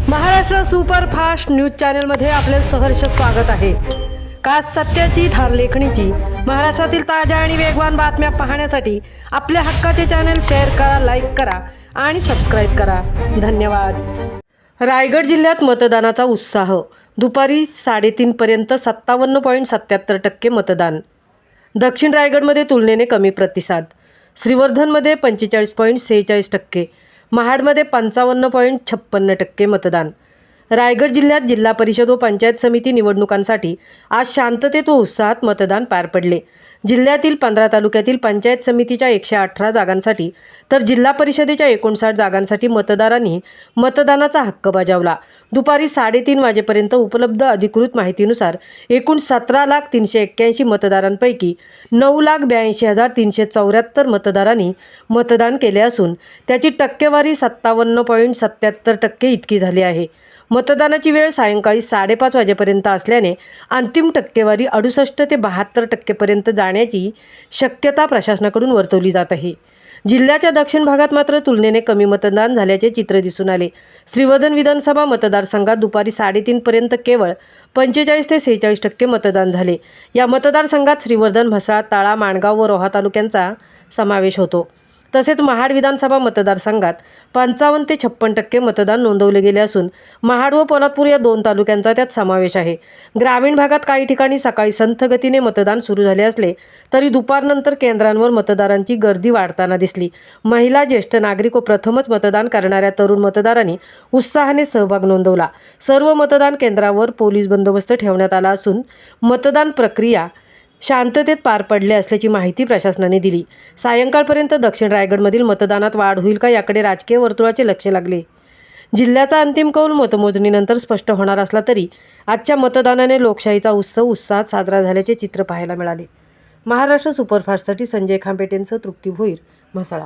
Maharashtra superfast news चॅनलमध्ये आपले सहर्ष स्वागत आहे। खास सत्याची थार लेखणीची महाराष्ट्रातील ताज्या आणि वेगवान बातम्या पाहण्यासाठी आपल्या हक्काचे चॅनल शेअर करा, लाईक करा आणि सबस्क्राईब करा। धन्यवाद। रायगड जिल्ह्यात मतदानाचा उत्साह। दुपारी 3:30 पर्यंत 57.77% मतदान। दक्षिण रायगडमध्ये तुलनेने कमी प्रतिसाद। श्रीवर्धनमध्ये 45.46%, महाडमध्ये 55.56% मतदान। रायगड जिल्ह्यात जिल्हा परिषद व पंचायत समिती निवडणुकांसाठी आज शांततेत व उत्साहात मतदान पार पडले। जिल्ह्यातील 15 तालुक्यातील पंचायत समितीच्या 118 जागांसाठी तर जिल्हा परिषदेच्या 59 जागांसाठी मतदारांनी मतदानाचा हक्क बजावला। दुपारी 3:30 वाजेपर्यंत उपलब्ध अधिकृत माहितीनुसार एकूण 17,381 मतदारांपैकी 9,82,374 मतदारांनी मतदान केले असून त्याची टक्केवारी 57.77% इतकी झाली आहे। मतदानाची वेळ सायंकाळी 5:30 वाजेपर्यंत असल्याने अंतिम टक्केवारी 68 ते 72% पर्यंत जाण्याची शक्यता प्रशासनाकडून वर्तवली जात आहे। जिल्ह्याच्या दक्षिण भागात मात्र तुलनेने कमी मतदान झाल्याचे चित्र दिसून आले। श्रीवर्धन विधानसभा मतदारसंघात दुपारी 3:30 पर्यंत केवळ 45 ते 46% मतदान झाले। या मतदारसंघात श्रीवर्धन, म्हसळा, ताळा, माणगाव व रोहा तालुक्यांचा समावेश होतो। तसेच महाड विधानसभा मतदारसंघात 55 ते 56% मतदान नोंदवले गेले असून महाड व पोलादपूर या 2 तालुक्यांचा त्यात समावेश आहे। ग्रामीण भागात काही ठिकाणी सकाळी संथ गतीने मतदान सुरू झाले असले तरी दुपारनंतर केंद्रांवर मतदारांची गर्दी वाढताना दिसली। महिला, ज्येष्ठ नागरिक व प्रथमच मतदान करणाऱ्या तरुण मतदारांनी उत्साहाने सहभाग नोंदवला। सर्व मतदान केंद्रावर पोलीस बंदोबस्त ठेवण्यात आला असून मतदान प्रक्रिया शांततेत पार पडले असल्याची माहिती प्रशासनाने दिली। सायंकाळपर्यंत दक्षिण रायगडमधील मतदानात वाढ होईल का याकडे राजकीय वर्तुळाचे लक्ष लागले। जिल्ह्याचा अंतिम कौल मतमोजणीनंतर स्पष्ट होणार असला तरी आजच्या मतदानाने लोकशाहीचा उत्सव उत्साहात साजरा झाल्याचे चित्र पाहायला मिळाले। महाराष्ट्र सुपरफास्टसाठी संजय खांबेटेंसह तृप्ती भोईर, म्हसळा।